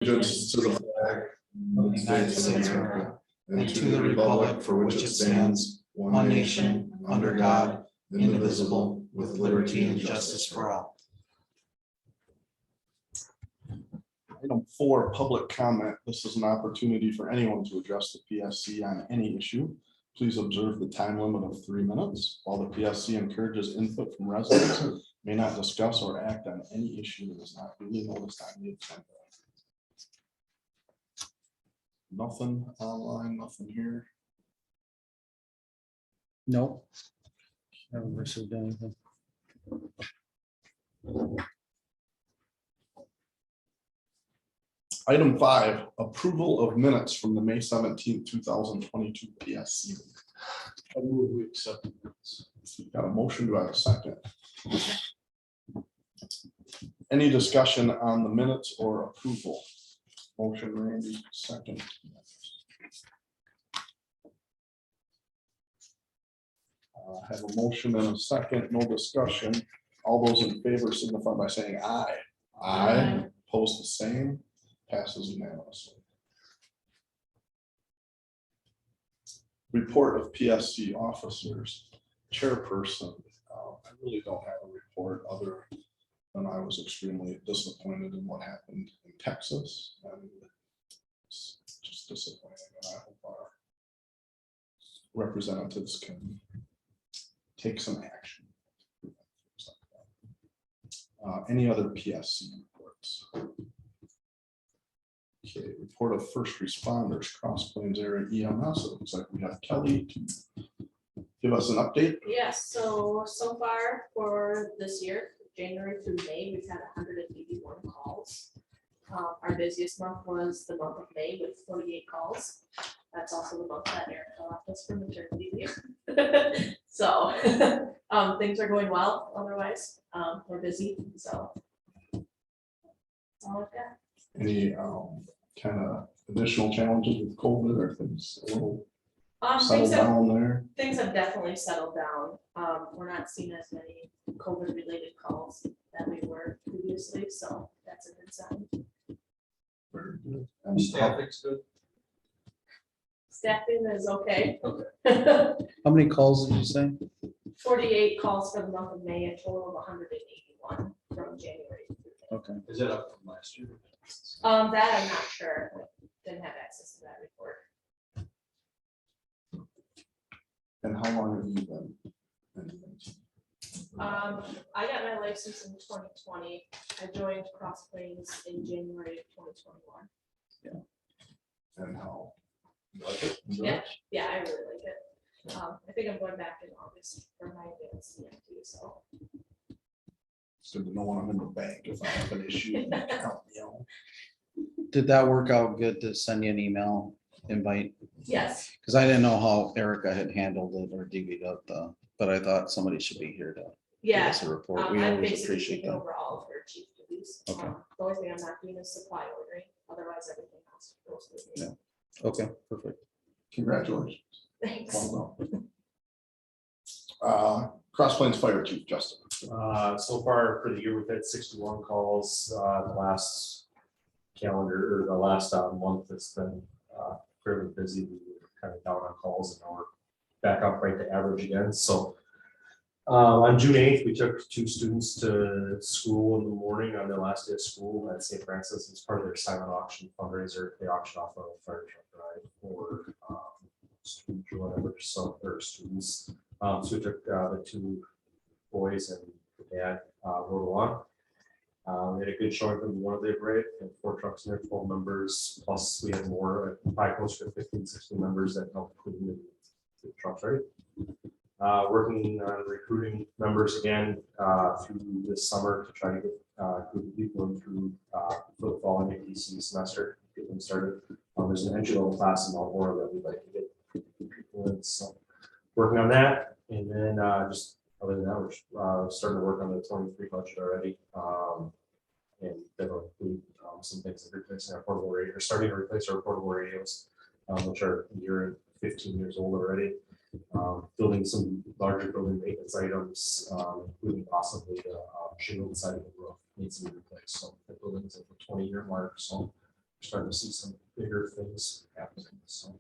allegiance to the flag of the United States of America and to the republic for which it stands, one nation, under God, indivisible, with liberty and justice for all. Item 4, public comment. This is an opportunity for anyone to address the PSC on any issue. Please observe the time limit of 3 minutes. While the PSC encourages input from residents, may not discuss or act on any issue that is not duly noticed on the agenda. Nothing online, nothing here. Nope. Haven't received anything. Item 5, approval of minutes from the May 17th, 2022 PSC. I move we accept the minutes. Got a motion, do I have a second? Any discussion on the minutes or approval? Motion, Randy, second. Have a motion and a second, no discussion. All those in favor signify by saying aye. Aye. Opposed, the same. Passes unanimously. Report of PSC officers. Chairperson, I really don't have a report other than I was extremely disappointed in what happened in Texas. And it's just disappointing, and I hope our representatives can take some action. Any other PSC reports? Okay, report of first responders, Cross Plains area EMS. It looks like we have Kelly to give us an update. Yes, so far for this year, January through May, we've had 181 calls. Our busiest month was the month of May with 48 calls. That's also the month that Erica left us for maternity leave. So things are going well otherwise. We're busy, so. That's all I've got. Any kind of additional challenges with COVID or things a little settled Things have, down there? things have definitely settled down. We're not seeing as many COVID related calls that we were previously, so that's a good sign. Very good. And Staffing's good. Staffing is okay. How many calls did you say? 48 calls for the month of May, a total of 181 from January. Okay. Is that up from last year? That I'm not sure. Didn't have access to that report. And how long have you been? I got my license in 2020. I joined Cross Plains in January of 2021. And how? Like it? Yeah, I really like it. I think I'm going back in August for my advanced CMT, so. It's good to know when I'm in the bank if I have an issue. you can help me out. Did that work out good to send you an email invite? Yes, Because I didn't know how Erica had handled it or divvied up but I thought somebody should be here to give yeah. us a report. We I'm always basically appreciate taking that. over all of her chief duties. Okay. The only thing I'm not doing is supply ordering, otherwise everything else goes with me. Yeah. Okay, perfect. Congratulations. Thanks. Well done. Cross Plains Fire Chief Justin. So far for the year, we've had 61 calls. The last calendar or the last month, it's been fairly busy. We were kind of down on calls and now we're back up right to average again. So on June 8th, we took 2 students to school in the morning on their last day of school at St. Francis. It's part of their silent auction fundraiser. They auction off a fire truck ride for students or whatever, so their students. So we took the 2 boys and the dad rode along. We had a good showing from one of the parade, and 4 trucks in there, 12 members, plus we had more, probably closer to 15, 16 members that helped clean the trucks, right? Working on recruiting members again through this summer to try to get a group of people in through for the fall and APC semester, get them started. There's an entry level class in Marlboro that we'd like to get people in, so working on that. And then just other than that, we're starting to work on the 23 budget already. And that'll include some things that replacing our portable radio, or starting to replace our portable radios, which are 15 years old already. Building some larger building maintenance items, including possibly the shingle inside of the roof needs to be replaced. So the building's at the 20-year mark. So starting to see some bigger things happening, so.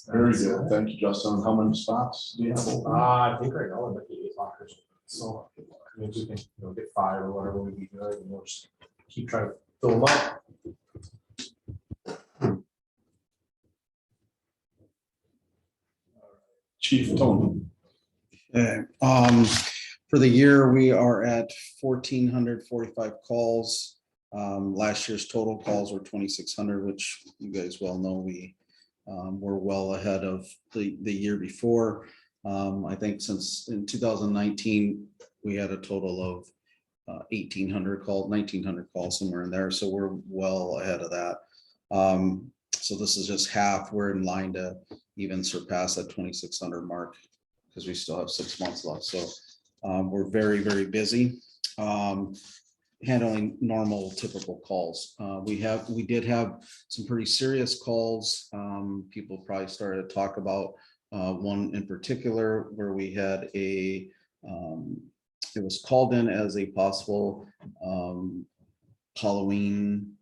Very good. Thank you, Justin. How many spots do you have open? I think right now we're at the 8 lockers, so I mean, we can, get 5 or whatever would be good, and we'll just keep trying to fill them up. Chief Tony. Okay, for the year, we are at 1,445 calls. Last year's total calls were 2,600, which you guys well know we were well ahead of the year before. I think since in 2019, we had a total of 1,800 calls, 1,900 calls, somewhere in there. So we're well ahead of that. So this is just half. We're in line to even surpass that 2,600 mark because we still have 6 months left. So we're very, very busy handling normal, typical calls. We did have some pretty serious calls. People probably started to talk about one in particular where we had it was called in as a possible Halloween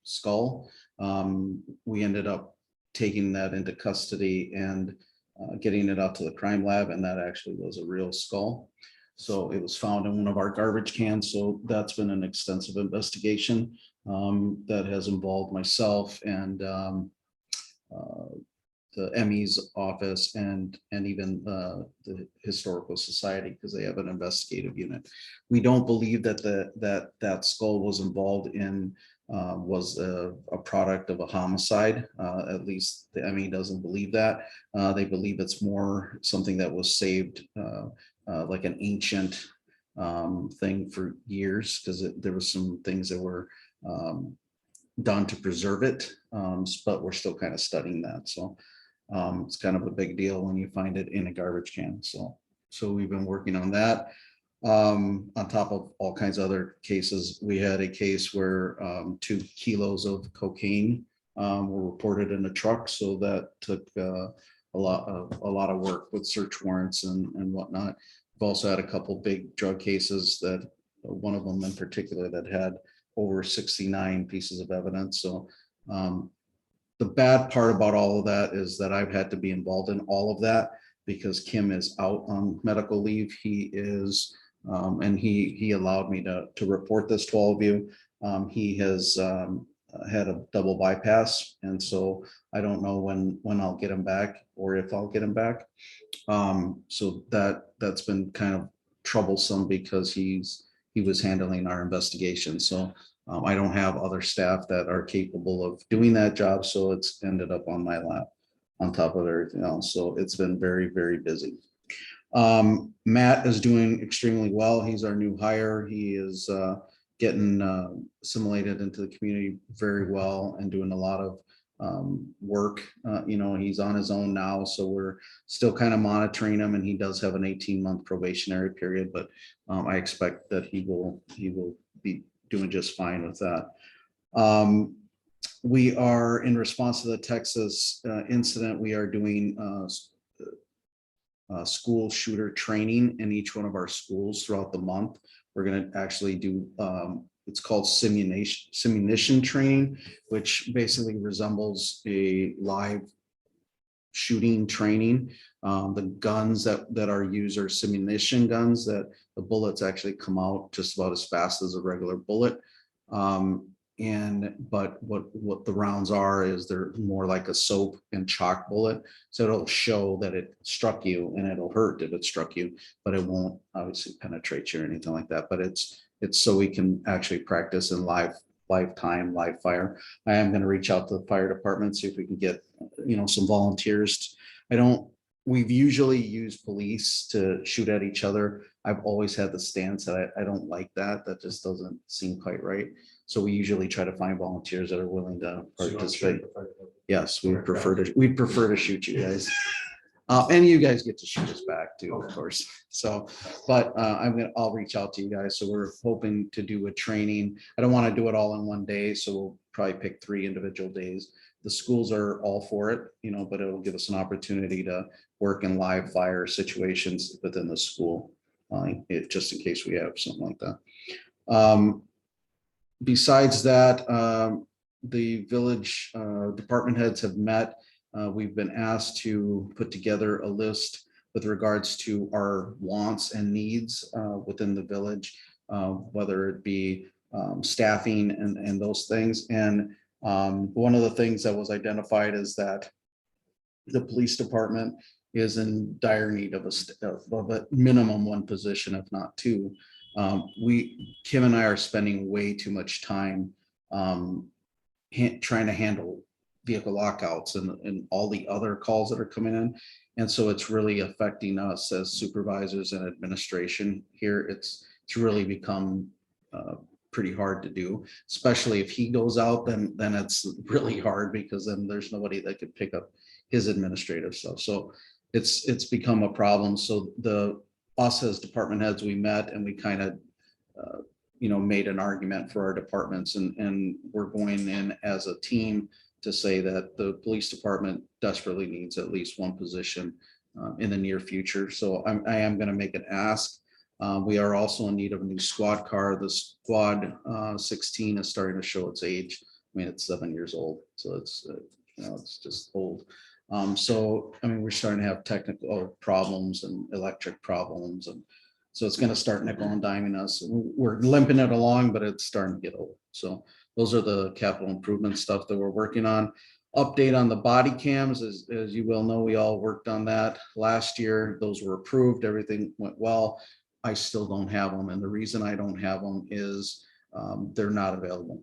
skull. We ended up taking that into custody and getting it out to the crime lab, and that actually was a real skull. So it was found in one of our garbage cans. So that's been an extensive investigation that has involved myself and the ME's office and even the Historical Society, because they have an investigative unit. We don't believe that that skull was involved in was a product of a homicide. At least the ME doesn't believe that. They believe it's more something that was saved like an ancient thing for years, because there was some things that were done to preserve it, but we're still kind of studying that. So it's kind of a big deal when you find it in a garbage can. So we've been working on that. On top of all kinds of other cases, we had a case where 2 kilos of cocaine were reported in a truck. So that took a lot of work with search warrants and whatnot. We've also had a couple big drug cases, that one of them in particular that had over 69 pieces of evidence. So the bad part about all of that is that I've had to be involved in all of that because Kim is out on medical leave. He is, and he allowed me to report this to all of you. He has had a double bypass, and so I don't know when I'll get him back or if I'll get him back. So that's been kind of troublesome because he was handling our investigation. So I don't have other staff that are capable of doing that job. So it's ended up on my lap on top of everything else. So it's been very, very busy. Matt is doing extremely well. He's our new hire. He is getting assimilated into the community very well and doing a lot of work. He's on his own now, so we're still kind of monitoring him, and he does have an 18-month probationary period, but I expect that he will be doing just fine with that. We are, in response to the Texas incident, we are doing school shooter training in each one of our schools throughout the month. We're going to actually do it's called simunition training, which basically resembles a live shooting training. The guns that are used are simunition guns, that the bullets actually come out just about as fast as a regular bullet. But what the rounds are is they're more like a soap and chalk bullet. So it'll show that it struck you, and it'll hurt if it struck you, but it won't obviously penetrate you or anything like that. But it's so we can actually practice in live fire. I am going to reach out to the fire department, see if we can get some volunteers. We've usually used police to shoot at each other. I've always had the stance that I don't like that. That just doesn't seem quite right. So we usually try to find volunteers that are willing to participate. Yes, we'd prefer to shoot you guys. And you guys get to shoot us back too, of course. So, but I'll reach out to you guys. So we're hoping to do a training. I don't want to do it all in one day, so we'll probably pick 3 individual days. The schools are all for it, but it'll give us an opportunity to work in live fire situations within the school, just in case we have something like that. besides that, the village department heads have met. We've been asked to put together a list with regards to our wants and needs within the village, whether it be staffing and those things. And one of the things that was identified is that the police department is in dire need of a minimum one position, if not two. Kim and I are spending way too much time trying to handle vehicle lockouts and all the other calls that are coming in. And so it's really affecting us as supervisors and administration here. It's really become pretty hard to do, especially if he goes out, then it's really hard, because then there's nobody that could pick up his administrative stuff. So it's become a problem. So us as department heads, we met and we kind of made an argument for our departments, and we're going in as a team to say that the police department desperately needs at least one position in the near future. So I am going to make an ask. We are also in need of a new squad car. The squad 16 is starting to show its age. I mean, it's 7 years old, so it's it's just old. So I mean, we're starting to have technical problems and electric problems, and so it's going to start nickel and diming us. We're limping it along, but it's starting to get old. So those are the capital improvement stuff that we're working on. Update on the body cams, as you well know, we all worked on that last year. Those were approved. Everything went well. I still don't have them. And the reason I don't have them is they're not available.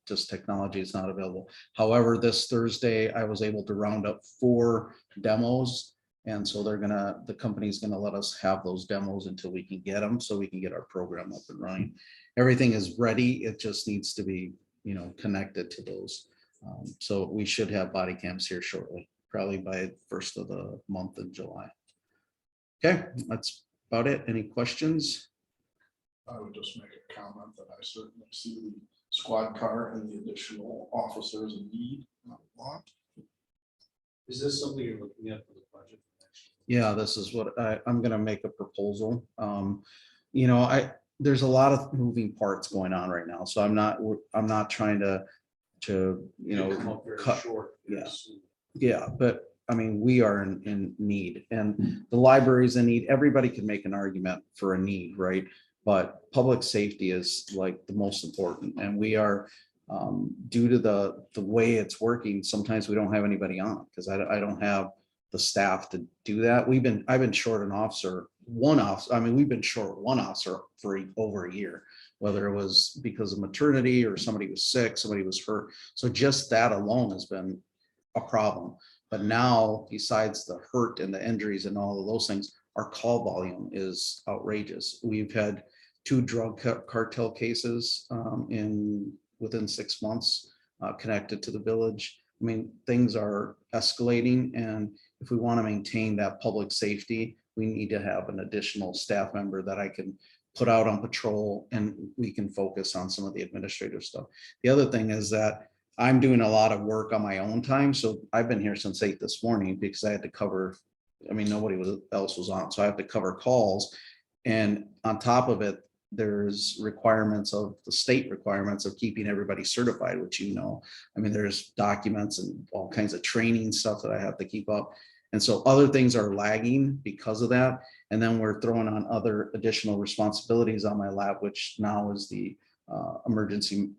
Just technology is not available. However, this Thursday, I was able to round up 4 demos. And so the company's gonna let us have those demos until we can get them, so we can get our program up and running. Everything is ready. It just needs to be, connected to those. So we should have body cams here shortly, probably by first of the month in July. Okay, that's about it. Any questions? I would just make a comment that I certainly see the squad car and the additional officers in need. Not a lot. Is this something you're looking at for the budget? Yeah, this is what I'm gonna make a proposal. There's a lot of moving parts going on right now, so I'm not trying to Come up very cut. short. Yeah. Yeah, but I mean, we are in need, and the library is in need. Everybody can make an argument for a need, right? But public safety is like the most important, and we are due to the way it's working. Sometimes we don't have anybody on because I don't have the staff to do that. I've been short one officer. I mean, we've been short one officer for over a year, whether it was because of maternity or somebody was sick, somebody was hurt. So just that alone has been a problem. But now, besides the hurt and the injuries and all of those things, our call volume is outrageous. We've had 2 drug cartel cases within 6 months connected to the village. I mean, things are escalating, and if we want to maintain that public safety, we need to have an additional staff member that I can put out on patrol, and we can focus on some of the administrative stuff. The other thing is that I'm doing a lot of work on my own time. So I've been here since 8 this morning because I had to cover, I mean, nobody else was on. So I have to cover calls. And on top of it, there's requirements of the state requirements of keeping everybody certified, which, I mean, there's documents and all kinds of training stuff that I have to keep up. And so other things are lagging because of that. And then we're throwing on other additional responsibilities on my lap, which now is the emergency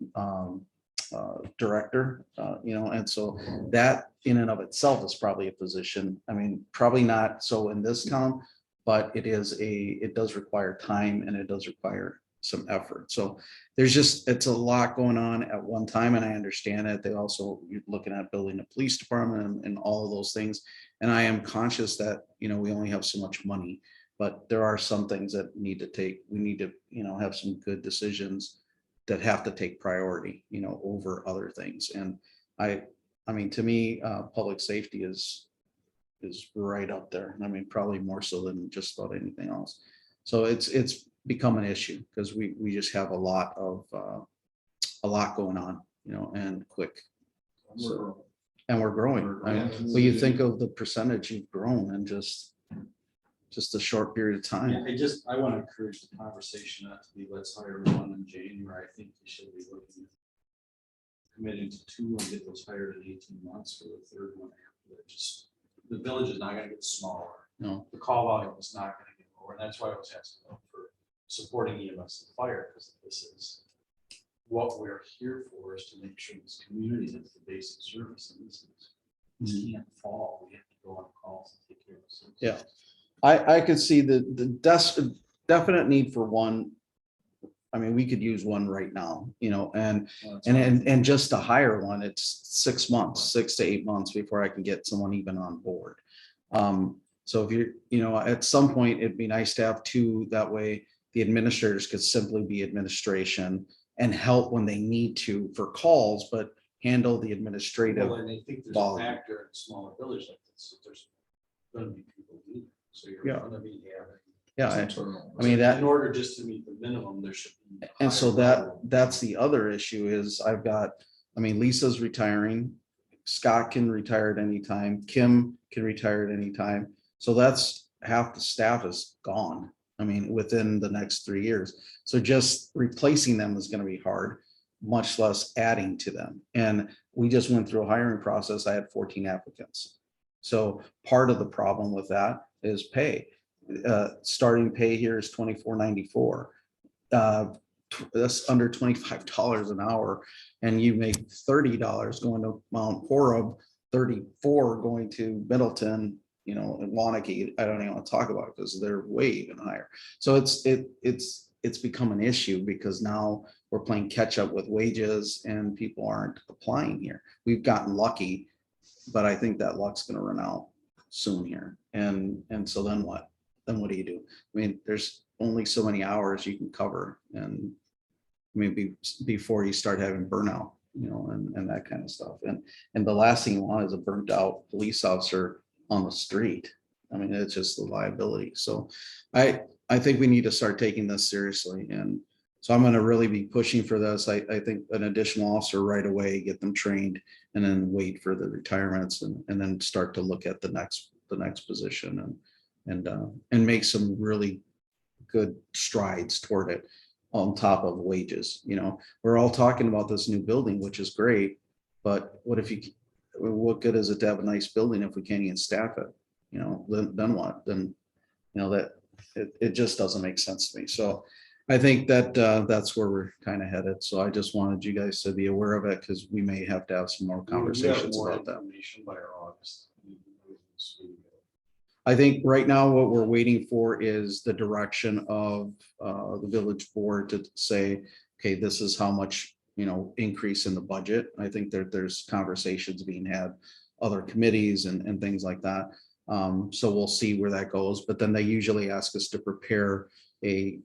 director, and so that in and of itself is probably a position. I mean, probably not so in this town, but it does require time and it does require some effort. So it's a lot going on at one time, and I understand it. You're looking at building a police department and all of those things. And I am conscious that, we only have so much money, but there are some things that we need to, have some good decisions that have to take priority, over other things. And I mean, to me, public safety is right up there. I mean, probably more so than just about anything else. So it's become an issue because we just have a lot going on, and quick. So, and we're growing. I mean, when you think of the percentage you've grown and just just a short period of time. Yeah, I want to encourage the conversation not to be, let's hire one in January. I think you should be looking at committing to 2 and get those hired in 18 months for the third one after that. Just, the village is not gonna get smaller. No, The call volume is not gonna get lower. And that's why I was asking for supporting EMS and fire, because this is what we're here for, is to make sure this community has the basic service, and this can't fall. We have to go on calls and take care of this. Yeah. I could see the definite need for one. I mean, we could use one right now, you know, and just to hire one, it's 6 months, 6 to 8 months before I can get someone even on board. So if you're, you know, at some point, it'd be nice to have two, that way the administrators could simply be administration and help when they need to for calls, but handle the administrative. Well, and I think there's a volume. factor in a smaller village like this, that there's gonna be people leaving, so you're Yeah. gonna be having. Yeah, Some turnover. I mean, that, In order just to meet the minimum, there should be. and so higher level. that's the other issue is I've got, I mean, Lisa's retiring. Scott can retire at any time. Kim can retire at any time. So that's half the staff is gone. I mean, within the next 3 years. So just replacing them is gonna be hard, much less adding to them. And we just went through a hiring process. I had 14 applicants. So part of the problem with that is pay. Starting pay here is $24.94. That's under $25 an hour, and you make $30 going to Mount Horeb, 34 going to Middleton, you know, and Wanakee. I don't even want to talk about it because they're way even higher. So it's become an issue because now we're playing catch up with wages and people aren't applying here. We've gotten lucky, but I think that luck's going to run out soon here. And so then what? Then what do you do? I mean, there's only so many hours you can cover, and maybe before you start having burnout, you know, and that kind of stuff. And the last thing you want is a burnt out police officer on the street. I mean, it's just the liability. So I think we need to start taking this seriously. And so I'm going to really be pushing for this. I think an additional officer right away, get them trained, and then wait for the retirements and then start to look at the next position and make some really good strides toward it on top of wages. You know, we're all talking about this new building, which is great, but what good is it to have a nice building if we can't even staff it? You know, then what? Then, you know, that it just doesn't make sense to me. So I think that that's where we're kind of headed. So I just wanted you guys to be aware of it because we may have to have some more conversations about that. Information by our August. I think right now what we're waiting for is the direction of the village board to say, okay, this is how much, you know, increase in the budget. I think there's conversations being had, other committees and things like that. So we'll see where that goes. But then they usually ask us to prepare a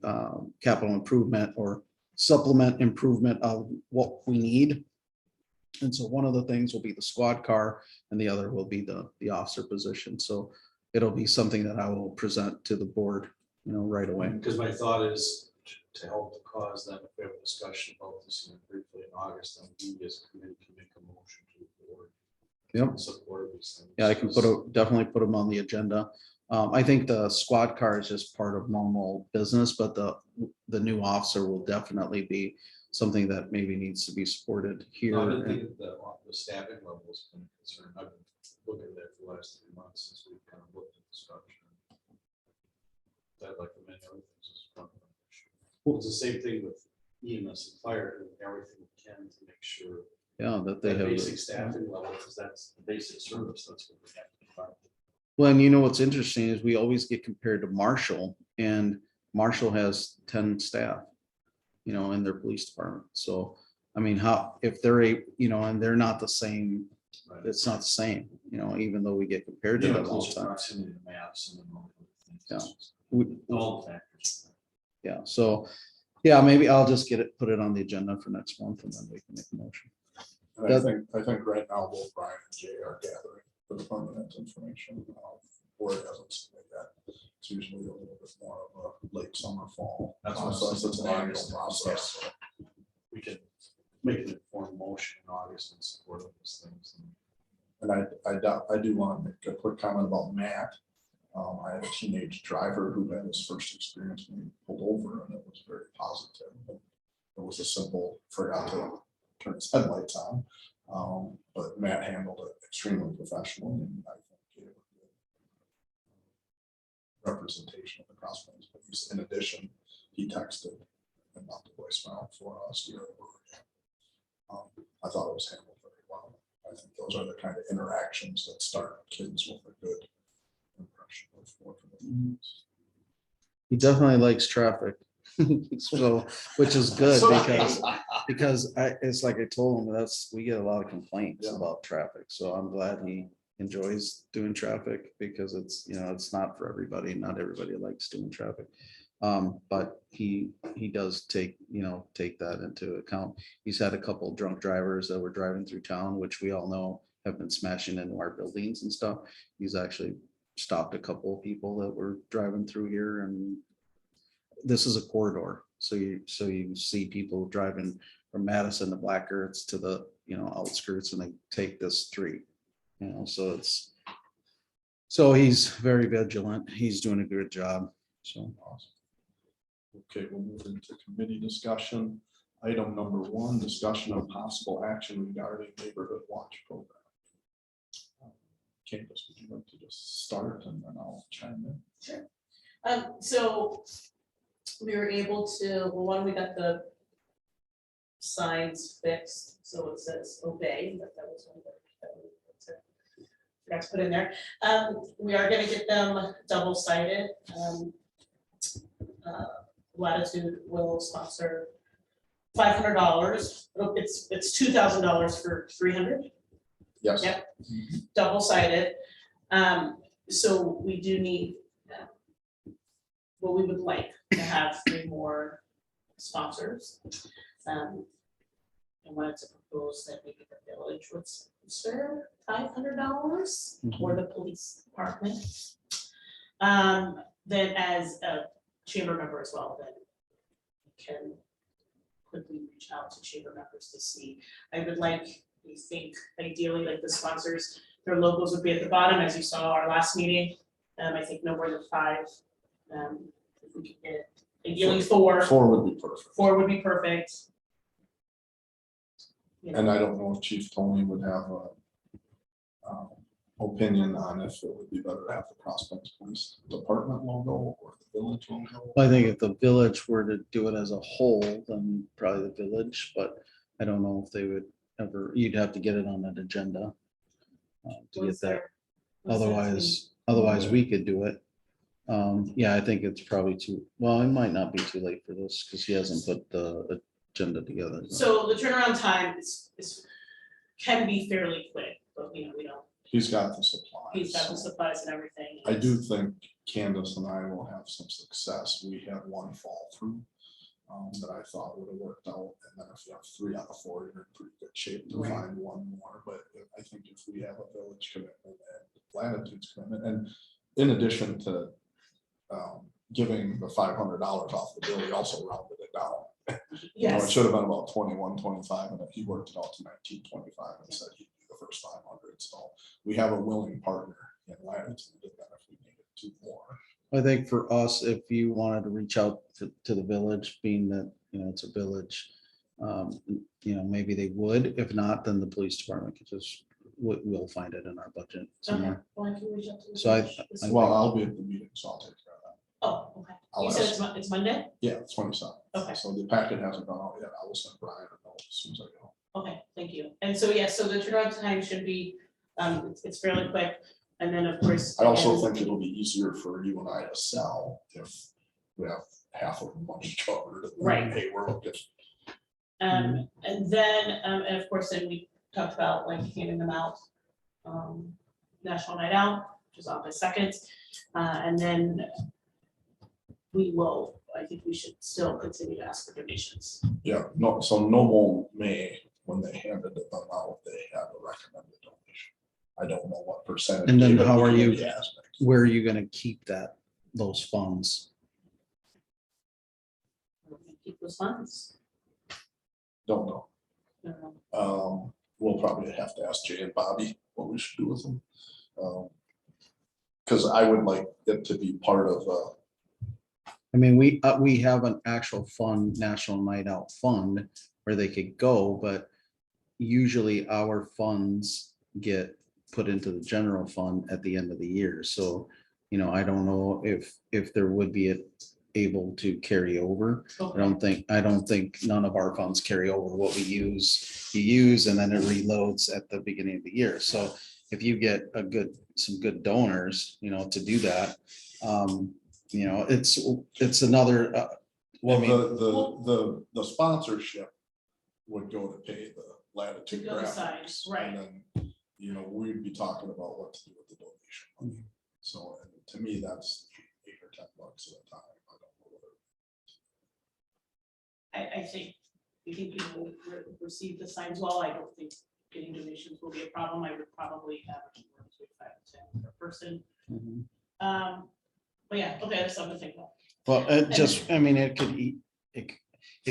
capital improvement or supplement improvement of what we need. And so one of the things will be the squad car and the other will be the officer position. So it'll be something that I will present to the board, you know, right away. Because my thought is to help the cause, then if we have a discussion about this briefly in August, then we as a committee can make a motion to the board. Yep. in support of these things. Yeah, I can definitely put them on the agenda. I think the squad car is just part of normal business, but the new officer will definitely be something that maybe needs to be supported here. No, I didn't think that the staffing level has been a concern. I've been looking at that for the last 3 months since we've kind of looked at the structure. That, like many other things, is one of the issue. Well, it's the same thing with EMS and fire, doing everything we can to make sure Yeah, that they that have. basic staffing level, because that's the basic service, that's what we have to provide. Well, and you know, what's interesting is we always get compared to Marshall, and Marshall has 10 staff, you know, in their police department. So, I mean, if they're you know, and they're not the same, Right. it's not the same, you know, even though we get compared to Yeah, them all close the time. proximity to maps and then all the things. Yeah. All the factors. Yeah, so, yeah, maybe I'll just put it on the agenda for next month and then we can make a motion. And I think right now both Brian and Jay are gathering the permanent information. Board hasn't submitted that. It's usually a little bit more of a late summer, fall. That's what I was process. It's an thinking, annual August. process. We can make an informed motion in August in support of these things. And I do want to make a quick comment about Matt. I had a teenage driver who had his first experience when he pulled over, and it was very positive. It was a simple, forgot to turn his headlights on. But Matt handled it extremely professionally, and I think gave a good representation of the Cross Plains Police. In addition, he texted and left a voicemail for us here over again. I thought it was handled very well. I think those are the kind of interactions that start kids with a good impression of what the police. He definitely likes traffic. So, which is good because it's like I told him, we get a lot of complaints Yeah. about traffic. So I'm glad he enjoys doing traffic because it's, it's not for everybody. Not everybody likes doing traffic. But he does take that into account. He's had a couple of drunk drivers that were driving through town, which we all know have been smashing into our buildings and stuff. He's actually stopped a couple of people that were driving through here, and this is a corridor. So you see people driving from Madison to Black Earths to the, outskirts, and they take this street, so he's very vigilant. He's doing a good job. So. Awesome. Okay, we'll move into committee discussion. Item number 1, discussion of possible action regarding neighborhood watch program. Candace, would you like to just start and then I'll chime in? Sure. So we were able to, we got the signs fixed, so it says obey, but that was one that forgot to put in there. We are gonna get them double-sided. Latitude will sponsor $500. It's $2,000 for 300. Yes. Yep. Double-sided. So we do need, we would like to have 3 more sponsors. And wanted to propose that maybe the village would sponsor $500 for the police department. Then as a chamber member as well, then we can quickly reach out to chamber members to see. I would like, we think ideally like the sponsors, their logos would be at the bottom, as you saw our last meeting. I think no more than 5. If we could get ideally 4. 4 would be perfect. 4 would be perfect. And I don't know if Chief Tony would have a opinion on if it would be better to have the Cross Plains Police Department logo or the village logo. I think if the village were to do it as a whole, then probably the village, but I don't know if they would ever, you'd have to get it on an agenda to get that. Otherwise we could do it. Yeah, I think it's probably it might not be too late for this because he hasn't put the agenda together. So the turnaround time can be fairly quick, but we don't. He's got the supplies. He's got the supplies and everything. I do think Candace and I will have some success. We had 1 fall through that I thought would have worked out. And then if you have 3 out of 4, you're in pretty good shape to find 1 more. But I think if we have a village commitment and Latitude's commitment, and in addition to giving the $500 off the bill, we also rounded it down. It Yes, should have been about 21.25, and he worked it out to 19.25 and said he'd do the first 500. So we have a willing partner in Latitude that if we needed 2 more. I think for us, if you wanted to reach out to the village, being that, it's a village, maybe they would. If not, then the police department could just, we'll find it in our budget okay, somewhere. well, I can reach out to the So I- village this I- week. Well, I'll be at the meeting, so I'll take care of that. Oh, okay. I'll You said ask- it's Monday? Yeah, 27. Okay. So the packet hasn't gone out yet. I will send Brian a note as soon as I get home. Okay, thank you. And so, yeah, so the turnaround time should be, it's fairly quick. And then, of course. I also again, think it'll be easier for you and I to sell if we have half of the money covered. Right. Hey, we're looking. And then, and of course, then we talked about like handing them out, National Night Out, which is August 2nd. And then I think we should still continue to ask for donations. Yeah, no, so no more May, when they handed them out, they have a recommended donation. I don't know what percentage. And then but how we are can you- be asked. Where are you gonna keep those funds? We're gonna keep those funds. Don't know. Um, We'll probably have to ask Jay and Bobby what we should do with them. Because I would like it to be part of, I mean, we have an actual fund, National Night Out Fund, where they could go, but usually our funds get put into the general fund at the end of the year. So, you know, I don't know if there would be able to carry over. I don't think none of our funds carry over what we use, you use, and then it reloads at the beginning of the year. So if you get some good donors, you know, to do that, you know, it's another, I well, mean, the sponsorship would go to pay the Latitude To go to graphics. signs, right. And then, you know, we'd be talking about what to do with the donation money. So, and to me, that's $8 or $10 at a time. I don't know whether. I think people will receive the signs well. I don't think getting donations will be a problem. I would probably average between 5 to 10 per person. mhm. But yeah, okay, that's something to think about. Well, it just, I mean, it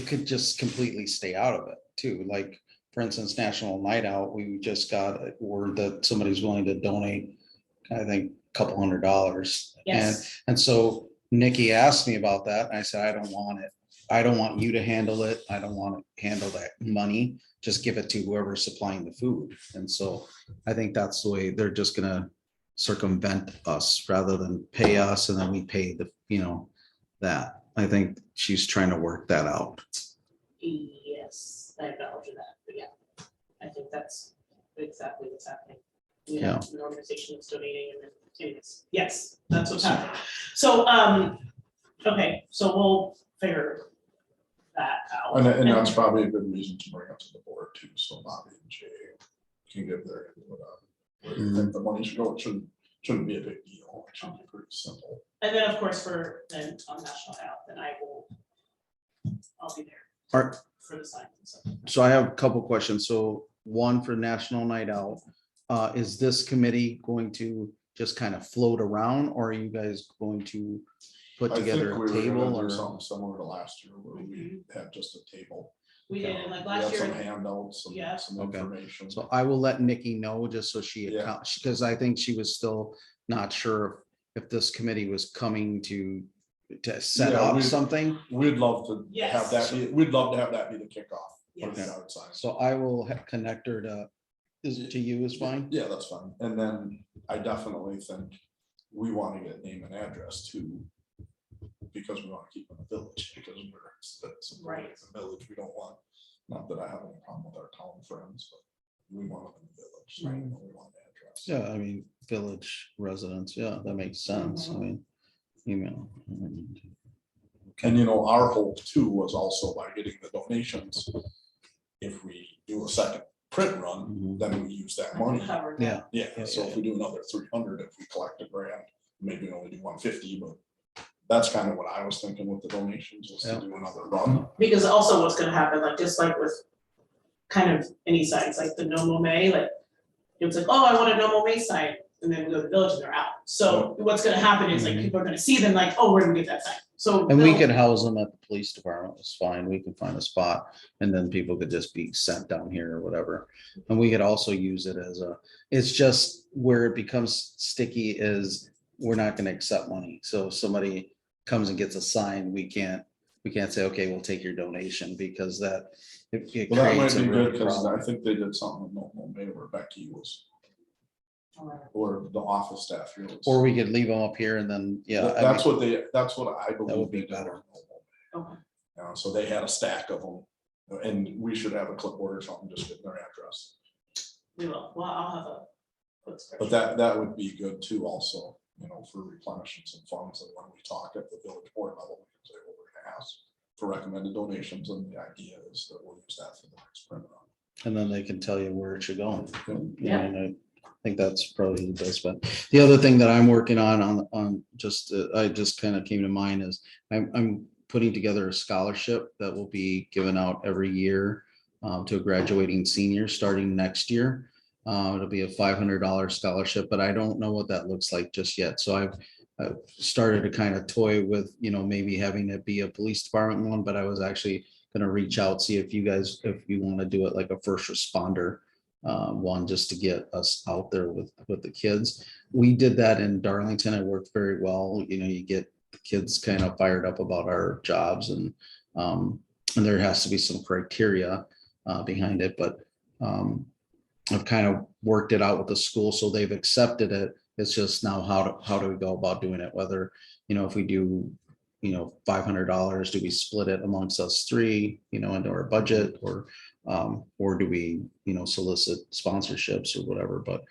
could just completely stay out of it too. Like, for instance, National Night Out, we just got word that somebody's willing to donate, I think, a couple $100. Yes, And so Nikki asked me about that. And I said, I don't want it. I don't want you to handle it. I don't want to handle that money. Just give it to whoever's supplying the food. And so I think that's the way they're just gonna circumvent us rather than pay us and then we pay the, you know, that. I think she's trying to work that out. yes, I acknowledge that, but yeah, I think that's exactly what's happening. We have an organization that's donating and then, anyways, yes, that's what's happening. So, okay, so we'll figure that out. And that's probably a good reason to bring up to the board too, so Bobby and Jay can give their input on where you think the money should go. It shouldn't be a big deal. It should be pretty simple. And then, of course, for then on National Night Out, then I'll be there Alright, for the signs and stuff. so I have a couple questions. So one for National Night Out. Is this committee going to just kind of float around or are you guys going to put I think together we a were table gonna do or? something similar to last year where we had just a table. We did, and like We last had some year, handouts, Yeah. some Okay. information. So I will let Nikki know just so she, Yeah. because I think she was still not sure if this committee was coming to set Yeah, up we- something. We'd love to have Yes. we'd love to have that be the kickoff. for the Yes. yard signs. So I will connect her to you is fine. Yeah, that's fine. And then I definitely think we want to get name and address too. Because we want to keep in the village, because we're Right. in the village, we don't want, not that I have any problem with our town friends, but we want them in the village, so we want the address. Yeah, I mean, village residents, yeah, that makes sense. I mean, email. And you know, our hope too was also by getting the donations, if we do a second print run, Mhm. then we use that money. covered. Yeah, Yeah, so if we do another 300, if we collect a grant, maybe we only do 150, but that's kind of what I was thinking with the donations, was Yeah. to do another run. Because also what's gonna happen, like, just like with kind of any signs, like the No Mo May, like, it's like, oh, I want a No Mo May sign, and then we go to the village and they're out. So what's gonna happen is like, Mhm. people are gonna see them like, oh, where do we get that sign? So. and we they'll- could house them at the police department. It's fine. We can find a spot and then people could just be sent down here or whatever. And we could also use it as it's just where it becomes sticky is we're not gonna accept money. So if somebody comes and gets a sign, we can't say, okay, we'll take your donation because it Well, that might creates be a good, real because problem. I think they did something with Normal May where Becky was, Alright. or the office staff here was. Or we could leave them up here and then, yeah. I That's mean, that's what I believe. would be they did better. with Normal May. Okay. So they had a stack of them, and we should have a clipboard or something, just getting their address. We will, well, I'll have a. quick But spreadsheet. that would be good too, also, you know, for replenishing some funds, and when we talk at the village board level, we can say, well, we're gonna ask for recommended donations, and the idea is that we'll use that for the next print run. And then they can tell you where it should go. Yeah. And I think that's probably the best bet. The other thing that I'm working on just, I just kind of came to mind is I'm putting together a scholarship that will be given out every year to a graduating senior starting next year. It'll be a $500 scholarship, but I don't know what that looks like just yet. So I've started to kind of toy with, you know, maybe having it be a police department one, but I was actually gonna reach out, see if you guys, if you want to do it like a first responder One, just to get us out there with the kids. We did that in Darlington. It worked very well. You know, you get the kids kind of fired up about our jobs and there has to be some criteria behind it, but I've kind of worked it out with the school, so they've accepted it. It's just now how do we go about doing it? Whether, you know, if we do, you know, $500, do we split it amongst us three, you know, into our budget, or do we, you know, solicit sponsorships or whatever? But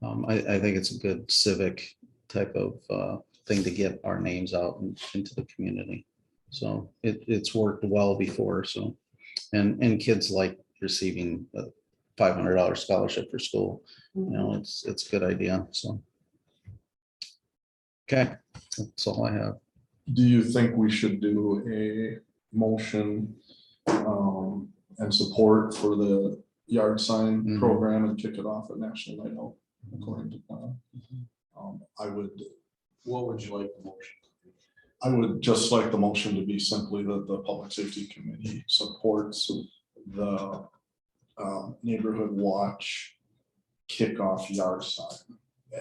I think it's a good civic type of thing to get our names out into the community. So it's worked well before. So, and kids like receiving a $500 scholarship for school. You know, it's a good idea. So. Okay, that's all I have. Do you think we should do a motion and support for the yard sign Mhm. program and kick it off at National Night Out according to plan? I would, What would you like the motion to be? I would just like the motion to be simply that the Public Safety Committee supports the neighborhood watch kickoff yard sign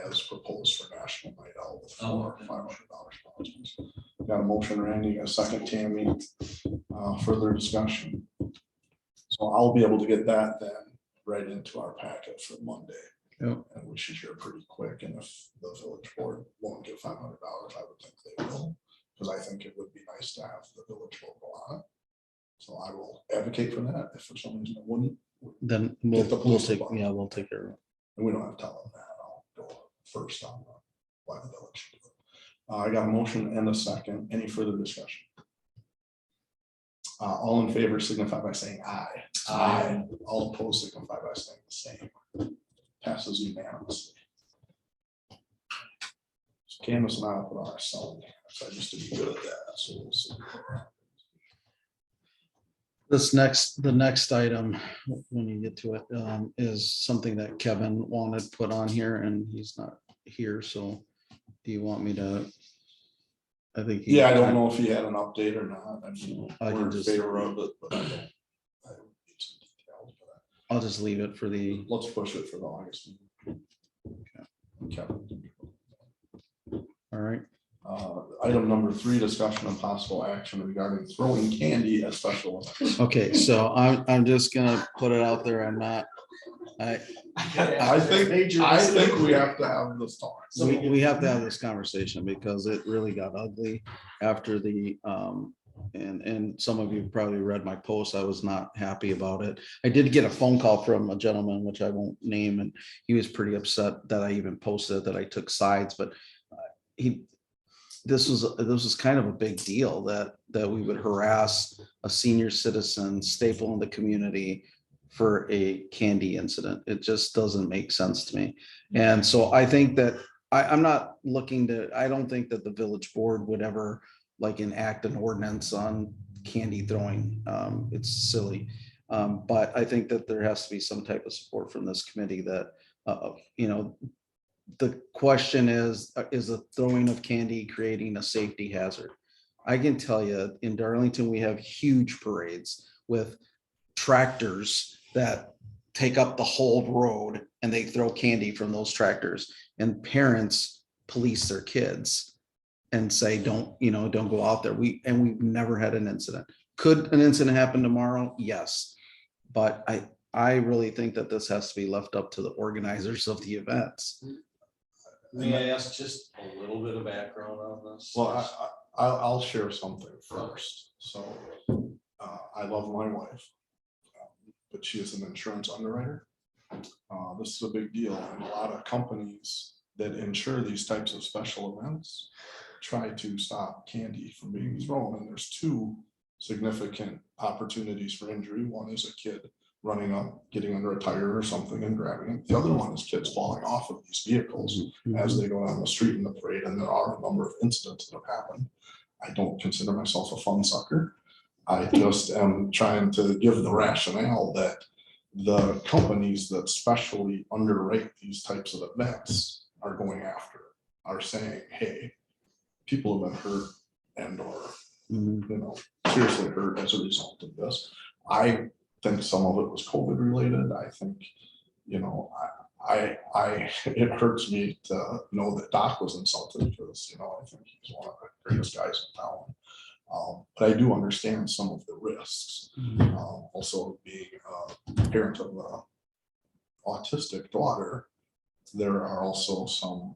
as proposed for National Night Out for $500. Got a motion, Randy, a second, Tammy. Further discussion. So I'll be able to get that then right into our packet for Monday. Yep. And we should hear pretty quick. And if the village board won't give $500, I would think they will, because I think it would be nice to have the village logo on it. So I will advocate for that. If for some reason it wouldn't, Then Get the we'll police take, involved. yeah, we'll take care of it. and we don't have to tell them that. I'll go first on why the village should do it. I got a motion and a second. Any further discussion? All in favor signify by saying aye. Aye. All opposed signify by saying the same. Passes unanimously. So Candace and I will put on our cell, so just to be good at that, so we'll see. The next item, when you get to it, is something that Kevin wanted put on here and he's not here, so do you want me to? I think. Yeah, I don't know if you had an update or not. I mean, I can we're in just- favor of it, but I don't. I don't need some details for that. I'll just leave it for the, Let's push it for the August meeting. Okay. all right, Item number 3, discussion and possible action regarding throwing candy at special events. okay, so I'm just gonna put it out there, I'm not, I think we have to have this talk. we have to have this conversation because it really got ugly after the, and some of you probably read my post. I was not happy about it. I did get a phone call from a gentleman, which I won't name, and he was pretty upset that I even posted that I took sides, but this was kind of a big deal that we would harass a senior citizen staple in the community for a candy incident. It just doesn't make sense to me. And so I think that I'm not looking to, I don't think that the village board would ever like enact an ordinance on candy throwing. It's silly. But I think that there has to be some type of support from this committee that, you know, the question is the throwing of candy creating a safety hazard? I can tell you in Darlington, we have huge parades with tractors that take up the whole road and they throw candy from those tractors, and parents police their kids and say, don't go out there. We've never had an incident. Could an incident happen tomorrow? Yes. But I really think that this has to be left up to the organizers of the events. May I ask just a little bit of background on this? Well, I'll share something first. So I love my wife, but she is an insurance underwriter. This is a big deal, and a lot of companies that insure these types of special events try to stop candy from being thrown. And there's 2 significant opportunities for injury. One is a kid running up, getting under a tire or something and grabbing it. The other one is kids falling off of these vehicles as they go down the street in the parade. And there are a number of incidents that have happened. I don't consider myself a fun sucker. I just am trying to give the rationale that the companies that specially underwrite these types of events are going after, are saying, hey, people have been hurt and or, seriously hurt as a result of this. I think some of it was COVID related. I think you know, it hurts me to know that Doc was insulted because, you know, I think he's one of the greatest guys in town. But I do understand some of the risks. Also being a parent of a autistic daughter, there are also some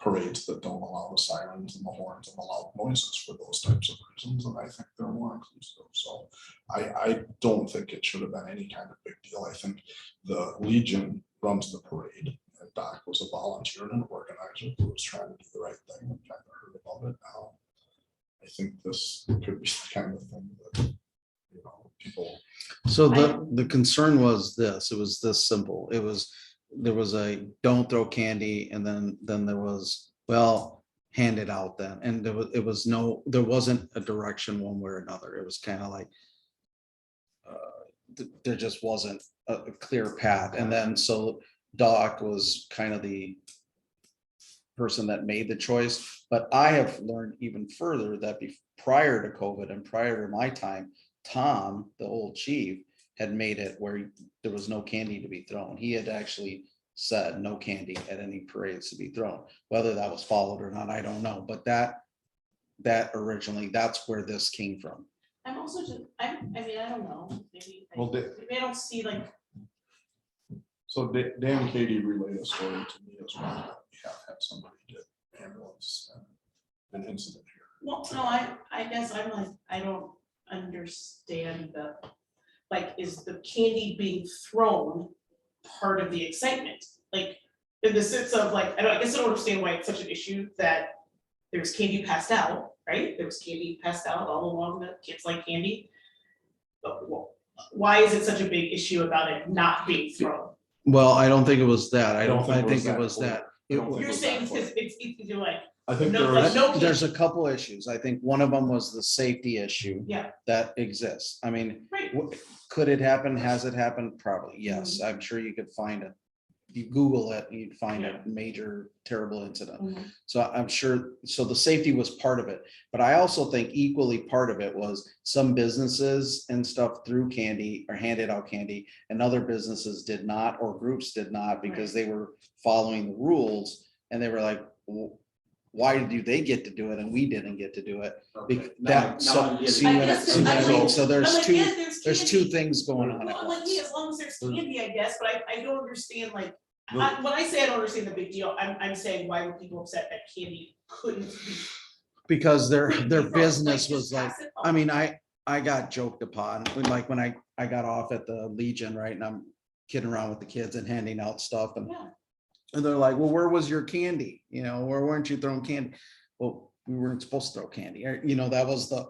parades that don't allow the sirens and the horns and the loud noises for those types of reasons, and I think they're more inclusive. So I don't think it should have been any kind of big deal. I think the Legion runs the parade, and Doc was a volunteer and an organizer who was trying to do the right thing and kind of heard about it. I think this could be the kind of thing that, you know, people. So the concern was this, it was this simple. There was a don't throw candy, and then there was, well, hand it out then. And there wasn't a direction one way or another. It was kind of like there just wasn't a clear path. And then so Doc was kind of the person that made the choice. But I have learned even further that prior to COVID and prior to my time, Tom, the old chief, had made it where there was no candy to be thrown. He had actually said no candy at any parades to be thrown. Whether that was followed or not, I don't know. But that originally, that's where this came from. I'm also just, I mean, I don't know, maybe, Well, maybe I don't see like, So Dan Katie relayed a story to me as well. That we have had somebody get ambulance and an incident here. well, no, I guess I'm like, I don't understand the, like, is the candy being thrown part of the excitement? Like, in the sense of like, I guess I don't understand why it's such an issue that there's candy passed out, right? There was candy passed out all along, the kids like candy. But why is it such a big issue about it not being thrown? Well, I don't think it was that. I think it that was clear. that. I don't think You're it was saying that clear. because it's you're like, I think No, there like, is. no- There's a couple issues. I think one of them was the safety issue yeah, that exists. I mean, right, could it happen? Has it happened? Probably, yes. I'm sure you could find it. You Google it, and you'd find a major terrible incident. Mhm. So I'm sure, so the safety was part of it. But I also think equally part of it was some businesses and stuff threw candy or handed out candy, and other businesses did not, or groups did not, because they were following the rules. And they were like, why do they get to do it and we didn't get to do it? That, so, see what I mean? So I'm there's like, two, yeah, there's two candy. things going on Well, at I'm like, yeah, once. as long as there's candy, I guess, but I don't understand, like, when I say I don't understand the big deal, I'm saying why were people upset that candy couldn't be. Because their couldn't be thrown? business Just was like, pass it I on. mean, I got joked upon, when I got off at the Legion, right, and I'm kidding around with the kids and handing out stuff, and Yeah. they're like, well, where was your candy? You know, where weren't you throwing candy? Well, we weren't supposed to throw candy, or, you know, that was the,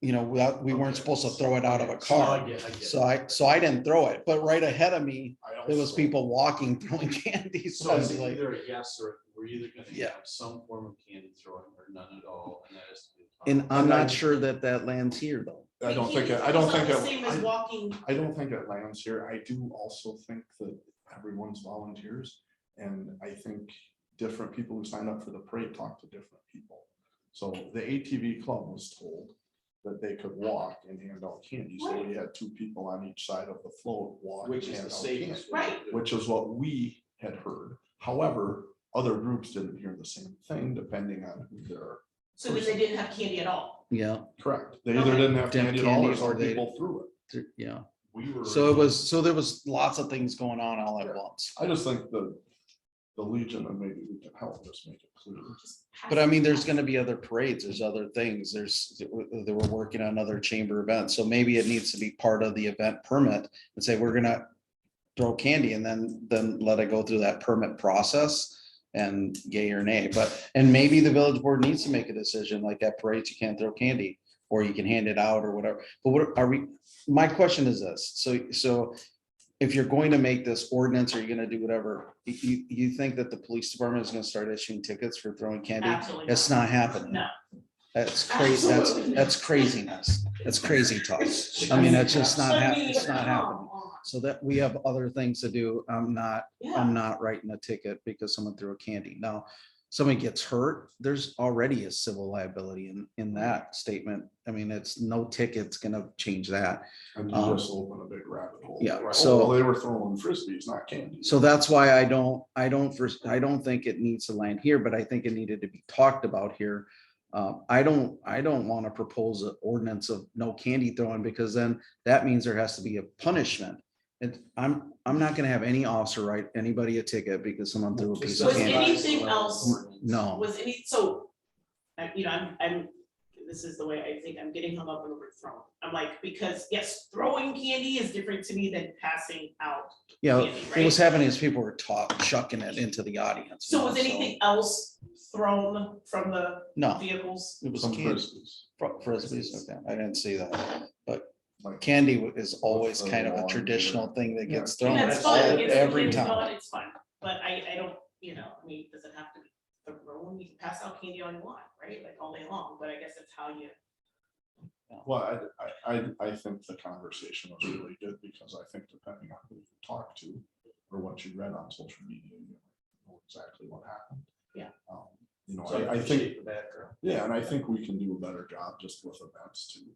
you know, we weren't supposed to throw it out of a car. So I didn't throw it, but right ahead of me, there was people walking throwing candy. So I So was it's like, either a yes, or we're either gonna Yeah. have some form of candy throwing or none at all, and that is. and I'm not sure that lands here though. I don't think Candy it, I don't is not think the same as it, walking. I don't think it lands here. I do also think that everyone's volunteers. And I think different people who sign up for the parade talk to different people. So the ATV club was told that they could walk and hand out candy. So we had two people on each side of the float walk. Which and is hand the out candy, safest. way to Right. do it. which is what we had heard. However, other groups didn't hear the same thing depending on who they're So then they didn't have candy at all. Yeah, correct. They either Okay. didn't have Didn't have candy at all or candy, or some they- people threw it. yeah. We were. So there was lots of things going on all at once. I just think the Legion, and maybe we can help just make it clear. Just pass But I it mean, there's on. gonna be other parades, there's other things, they were working on other chamber events, so maybe it needs to be part of the event permit and say, we're gonna throw candy, and then let it go through that permit process and yay or nay, and maybe the village board needs to make a decision, like at parades, you can't throw candy, or you can hand it out or whatever, but what are we, my question is this, so if you're going to make this ordinance, or you're gonna do whatever, you think that the police department is gonna start issuing tickets for throwing candy? Absolutely. It's not happening. No. That's crazy. Absolutely. That's craziness. That's crazy talk. I mean, it's just not happening. It's not come happening. on. So that we have other things to do. I'm Yeah. not writing a ticket because someone threw a candy. Now, somebody gets hurt, there's already a civil liability in that statement. I mean, it's no ticket's gonna change that. And you just open a big rabbit hole. Yeah, Oh, so- well, they were throwing frisbees, not candy. So that's why I don't think it needs to land here, but I think it needed to be talked about here. I don't want to propose an ordinance of no candy throwing, because then that means there has to be a punishment. And I'm not gonna have any officer write anybody a ticket because someone threw a piece of Was candy. anything else, No, was any, so, I'm, this is the way I think I'm getting hung up on the word thrown. I'm like, because yes, throwing candy is different to me than passing out. yeah, candy, what was right? happening is people were chucking it into the audience. So was anything else thrown from the No, vehicles? it was Some candy. frisbees. Frisbees, okay, I didn't see that, but Like, candy is always the kind of a lawn traditional chair. thing that Yeah. gets And thrown that's fun, it's, every it's time. fun, it's fun, but I don't, I mean, does it have to be thrown? You can pass out candy all you want, right, like all day long, but I guess that's how you. Well, I think the conversation was really good, because I think depending on who you talk to or what you read on social media, you know exactly what happened. Yeah. You know, So I think, appreciate the background. yeah, and I think we can do a better job just with events too.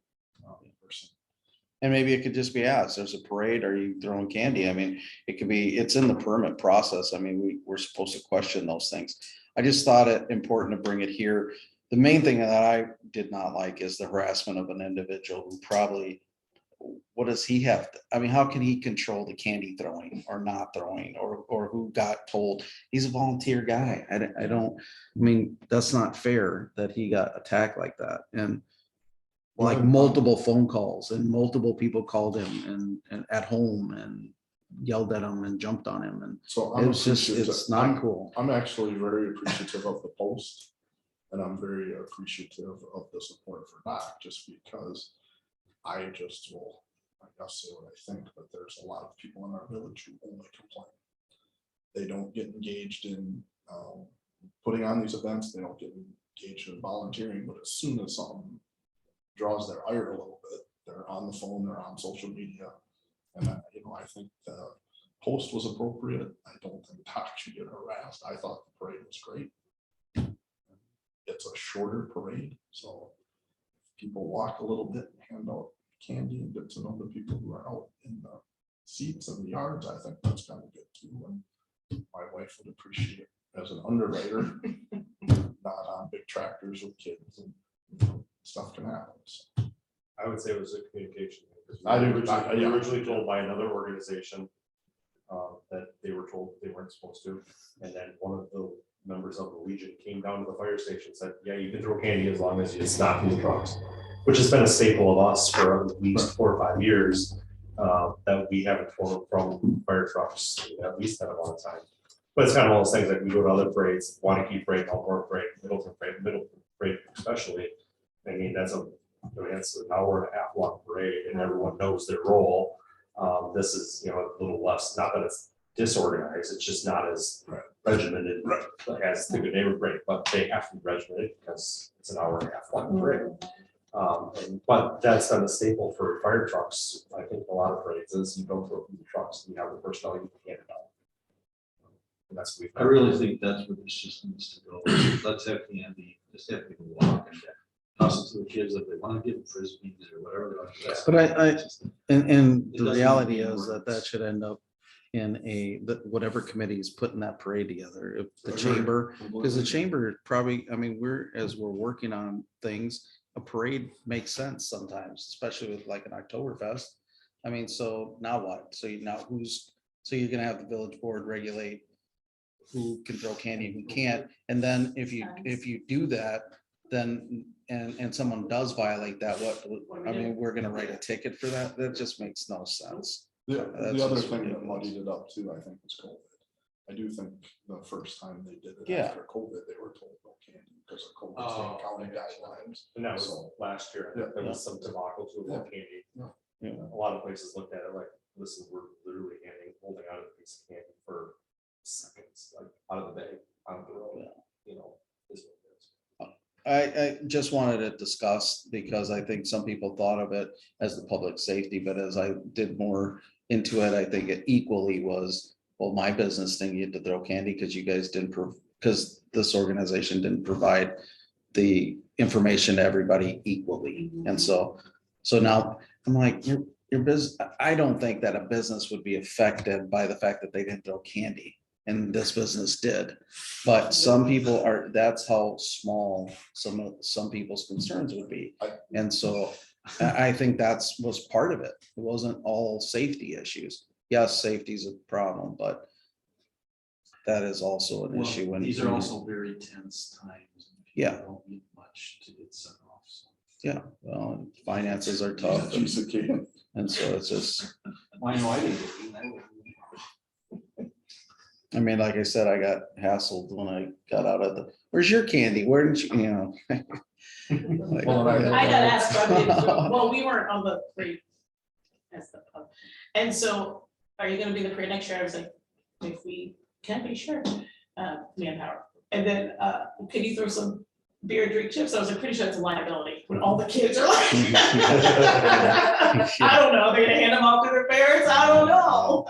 Person. And maybe it could just be asked, there's a parade, are you throwing candy? I mean, it could be, it's in the permit process. I mean, we're supposed to question those things. I just thought it important to bring it here. The main thing that I did not like is the harassment of an individual who probably, what does he have? I mean, how can he control the candy throwing or not throwing, or who got told? He's a volunteer guy. I mean, that's not fair that he got attacked like that. And like multiple phone calls and multiple people called him and at home and yelled at him and jumped on him, and So it was just, appreciative. it's not cool. I'm actually very appreciative of the post, and I'm very appreciative of the support for Doc, just because I just will, I guess, say what I think, but there's a lot of people in our village who only complain. They don't get engaged in putting on these events. They don't get engaged in volunteering, but as soon as something draws their ire a little bit, they're on the phone, they're on social media. And I think the post was appropriate. I don't think Doc should get harassed. I thought the parade was great. It's a shorter parade, so if people walk a little bit and hand out candy and get to know the people who are out in the seats and the yards, I think that's kind of good too. And my wife would appreciate it as an underwriter, not on big tractors with kids, and stuff can happen. So. I would say it was a communication. Because I do, we were yeah. originally told by another organization that they were told they weren't supposed to. And then one of the members of the Legion came down to the fire station and said, yeah, you can throw candy as long as it's not in the trucks, which has been a staple of us for at least 4 or 5 years, that we haven't thrown from fire trucks at least that amount of time. But it's kind of one of those things, like we go to other parades, Wanakee parade, Elmore parade, Middleton parade especially. I mean, that's it's an hour and a half long parade and everyone knows their role. This is, a little less, not that it's disorganized, it's just not as regimented as the Good Neighbor parade, but they have to be regimented because it's an hour and a half long parade. But that's been a staple for fire trucks. I think a lot of parades is you don't throw from the trucks, you have the personnel, you can hand it out. And that's what I really think that's where this just needs to go. Let's have candy, just have people walk and toss it to the kids if they want to give them frisbees or whatever. they want to do. But and It the doesn't reality need to be is that ordinance. should end up in whatever committee is putting that parade together, if the Agreed. chamber, because the chamber probably, I mean, as we're working on things, a parade makes sense sometimes, especially with like an Oktoberfest. I mean, so now what? So you're gonna have the village board regulate who can throw candy and who can't. And then if you do that, then, and someone does violate that, I mean, we're gonna write a ticket for that? That just makes no sense. The That's other just thing that ridiculous. muddied it up too, I think, was COVID. I do think the first time they did it Yeah. after COVID, they were told no candy because of COVID Oh, county guidelines. And that was So- last year. I think there was some debacle to about candy. Yeah. A lot of places looked at it like, listen, we're literally holding out a piece of candy for seconds, like out of the bag, out of the road, is what it is. I just wanted it discussed because I think some people thought of it as the public safety, but as I did more into it, I think it equally was, well, my business thing, you had to throw candy because you guys didn't because this organization didn't provide the information to everybody equally. And so now I'm like, your business, I don't think that a business would be affected by the fact that they didn't throw candy. And this business did. But some people are, that's how small some people's concerns would be. And so I think that's was part of it. It wasn't all safety issues. Yes, safety is a problem, but that is also an issue when. These are also very tense times. and people Yeah. Don't need much to get sent off. So. Yeah, well, finances are tough, Piece of cake. and so it's just, Well, I know I didn't. I wouldn't- I mean, like I said, I got hassled when I got out of the, where's your candy? Where didn't you, you know? Like, Well, I got asked, well, we weren't on the parade. As the pub. And so, are you gonna be the parade next year? I was like, if we can be, sure, manpower. And then, can you throw some beer, drink, chips? I was like, pretty sure it's a liability when all the kids are like. I don't know, they're gonna hand them off to their parents, I don't know.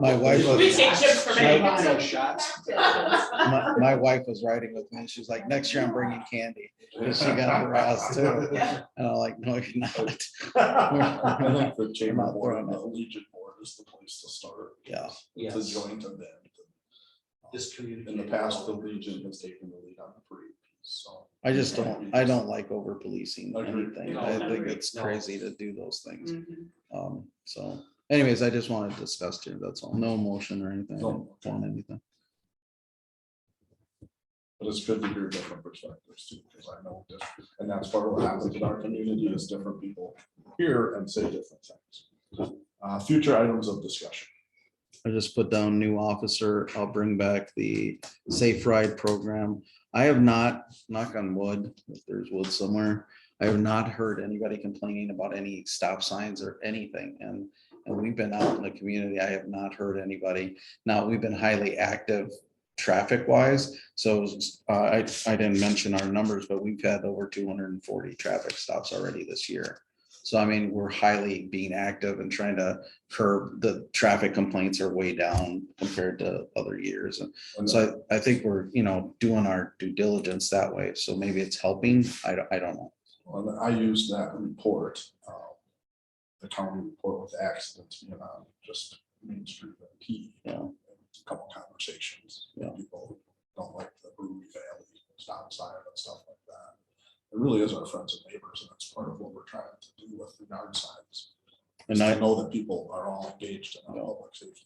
My wife We was, take chips from anybody. Shots. my wife was riding with me, and she's like, next year I'm bringing candy, because she got harassed too. Yeah. And I'm like, no, you're not. I think the chamber not board and throwing the it. Legion board is the place to start. Yeah. It's a joint event. Just communicate. In the past, the Legion has taken the lead on the parade piece, so. I don't like over policing Agreed. anything. No, I think agreed. it's No. crazy to do those things. Mhm. So anyways, I just wanted to discuss here, that's all. No motion or anything. I No. don't want anything. But it's good to hear different perspectives too, because I know different, and that's part of what happens in our community is different people hear and say different things. Future items of discussion. I just put down new officer. I'll bring back the safe ride program. I have not, knock on wood, if there's wood somewhere, I have not heard anybody complaining about any stop signs or anything. And we've been out in the community. I have not heard anybody. Now, we've been highly active traffic wise. So I didn't mention our numbers, but we've had over 240 traffic stops already this year. So I mean, we're highly being active and trying to curb the traffic complaints are way down compared to other years. And so I think we're, doing our due diligence that way. So maybe it's helping. I don't know. Well, I used that report, the county report with accidents being on just Main Street and P. Yeah. A couple conversations. Yeah. People don't like the Brewery Valley stop sign and stuff like that. It really is our friends and neighbors, and that's part of what we're trying to do with the yard signs. And I I, know that people are all engaged in our public safety.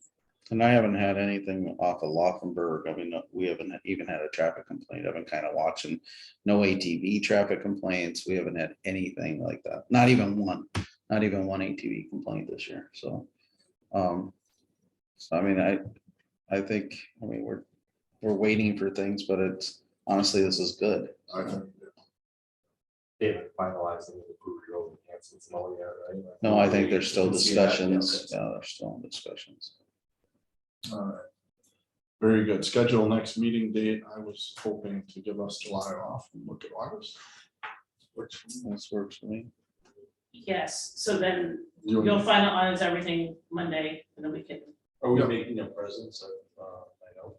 and I haven't had anything off of Laufenberg. I mean, we haven't even had a traffic complaint. I've been kind of watching. No ATV traffic complaints. We haven't had anything like that. Not even one ATV complaint this year. So, I mean, I think, we're waiting for things, but it's honestly, this is good. I think They haven't finalized any of the Brewery Road enhancements and all yet, right? No, I think there's still You can see that, yeah, discussions. okay. Yeah, there's still discussions. All right. Very good. Schedule next meeting date. I was hoping to give us July off and look at August. Which This works for me. Yes, so then you and- you'll finalize everything Monday, and then we can, Are we Yeah. making a presence of, I know?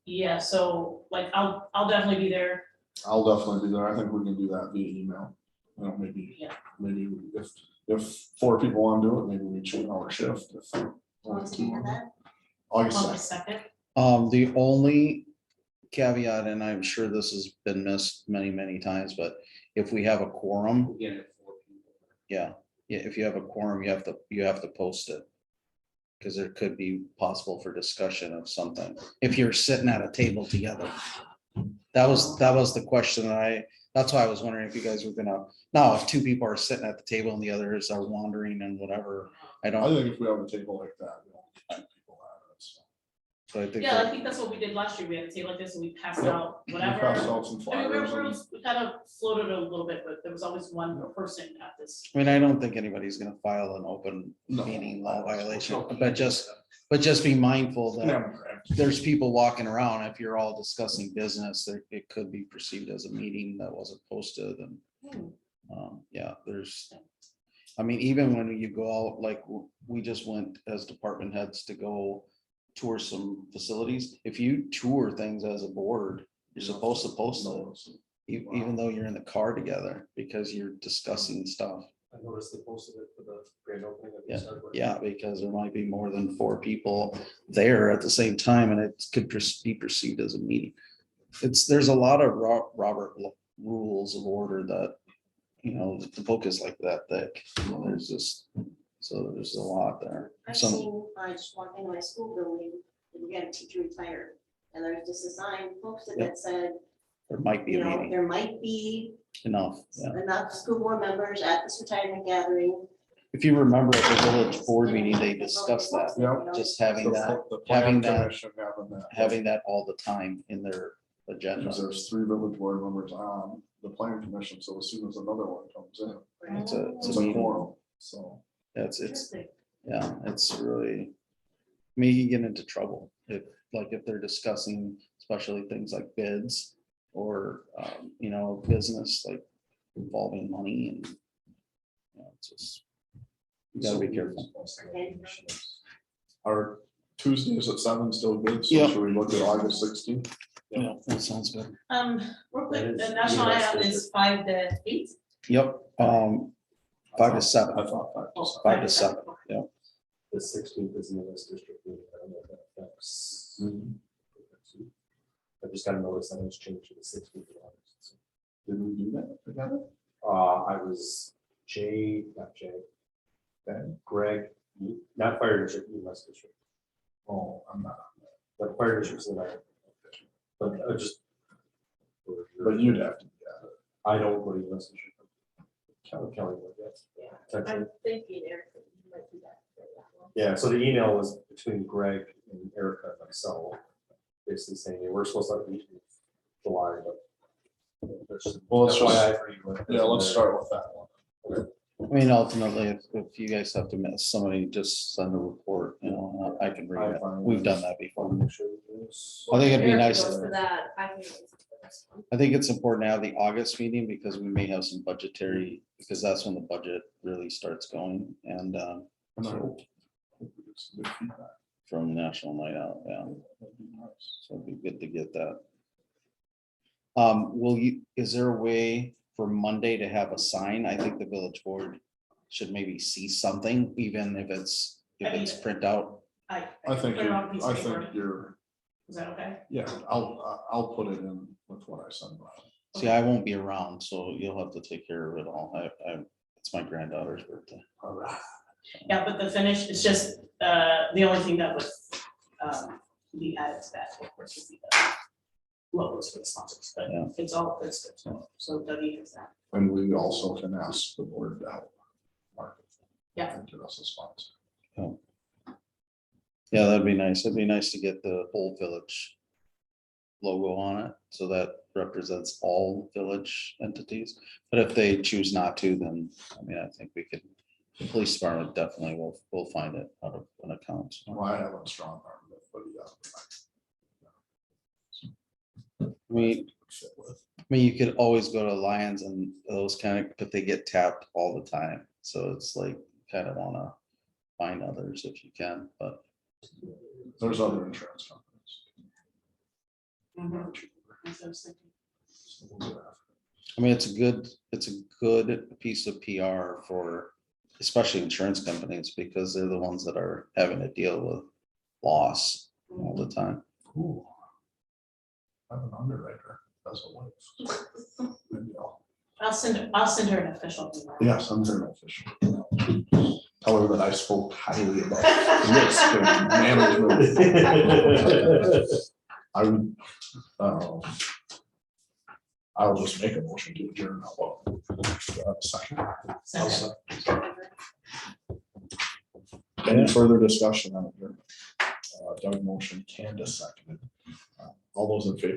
yeah, so like, I'll definitely be there. I'll definitely be there. I think we can do that via email. Maybe, Yeah. maybe if 4 people want to do it, maybe we choose our shift. What's the year then? August August 2nd. 2nd. The only caveat, and I'm sure this has been missed many times, but if we have a quorum, Again, at 4 people. yeah, if you have a quorum, you have to post it. Because it could be possible for discussion of something, if you're sitting at a table together. That was the question that's why I was wondering if you guys were gonna, now, if 2 people are sitting at the table and the others are wandering and whatever, I I don't, think if we have a table like that, we don't get 2 people at it. So. so I think. Yeah, I that- think that's what we did last year. We had a table like this and we passed Yep. out We whatever. passed out some I mean, flyers. we kind of floated a little bit, but there was always one person at this. I mean, I don't think anybody's gonna file an open No. meeting law violation, No. but just be mindful that Yeah. there's people walking around. If you're all discussing business, it could be perceived as a meeting that wasn't posted and, yeah, I mean, even when you go out, like, we just went as department heads to go tour some facilities. If you tour things as a board, you're supposed to post it, even though you're in the car together, because you're discussing stuff. I noticed they posted it for the grand opening. of the Starbucks. Yeah, because there might be more than 4 people there at the same time, and it could be perceived as a meeting. There's a lot of Robert rules of order that, the book is like that thick. There's just, so there's a lot there. I've Some, seen, I just walked into my school building, and we had a teacher retired, and there's just a sign posted Yep. that said, there might be a meeting, there might be enough, yeah. enough school board members at this retirement gathering. If you remember at the village board meeting, they discussed that, Yep. just having that, The having plan that- commission having that all the time in their agenda. Because there's 3 village board members on the planning commission, so as soon as another one comes in, It's a it's a meeting. quorum, so. It's, Interesting. yeah, it's really, you get into trouble if they're discussing, especially things like bids or, business like involving money and, it's just, you gotta be careful. Are Tuesdays at 7 still good? So Yep. should we look at August 16th? Yeah, that sounds good. Real quick, That the is national US item is 5 to 8. Yep, 5 to 7, I thought 5 to Oh, 7. 5 to 7, yeah. The 16th is in the West District. meeting. I don't know if that affects. I just got a notice that it's changed to the 16th of August. So, Did we do that together? I was not Jay, Ben? Greg, not fire district, West District, Oh, I'm not. but fire district's in there. But I just. But you'd have to, I don't go to West District. Kelly would, yes. Yeah, Technically. I'm thinking Eric might do that for that one. Yeah, so the email was between Greg and Erica and myself, basically saying, hey, we're supposed to meet in July, but. Well, let's FYI for you. yeah, let's start with that one. Ultimately, if you guys have to miss, somebody just send a report, I can read it. We've done that before. Make sure it is. I think it'd be Eric nice goes to- For that, I can. go for this one. I think it's important to have the August meeting because we may have some budgetary, because that's when the budget really starts going and And I so hope it's good feedback. from National Night Out, yeah. That'd be nice. So it'd be good to get that. Is there a way for Monday to have a sign? I think the village board should maybe see something, even if it's print out. I think, Put it on a piece of paper. you're, Is that okay? yeah, I'll put it in with what I send. See, I won't be around, so you'll have to take care of it all. It's my granddaughter's birthday. All right. Yeah, but the finish is just, the only thing that was, be added to that, of course, would be the logos for the sponsors, but Yeah. it's all, it's good. So Dougie has that. And we also can ask the board to help market. Yeah. And give us a sponsor. Yeah, that'd be nice. It'd be nice to get the whole village logo on it, so that represents all village entities. But if they choose not to, then, I think we could, the police department definitely will find it out of an account. Well, I haven't strong armed it, but You could always go to Lions and those but they get tapped all the time. So it's like, kind of wanna find others if you can, but there's other insurance companies. That's what I was thinking. So we'll do that. it's a good piece of PR for especially insurance companies, because they're the ones that are having to deal with loss all the time. Ooh. I have an underwriter, that's a wife. Maybe I'll send her an official email. Yes, I'm very official. Tell her that I spoke highly about risk and management. I would, I'll just make a motion to adjourn. Second. Second. Any further discussion on adjournment? Doug motion, Candace seconded. All those in favor?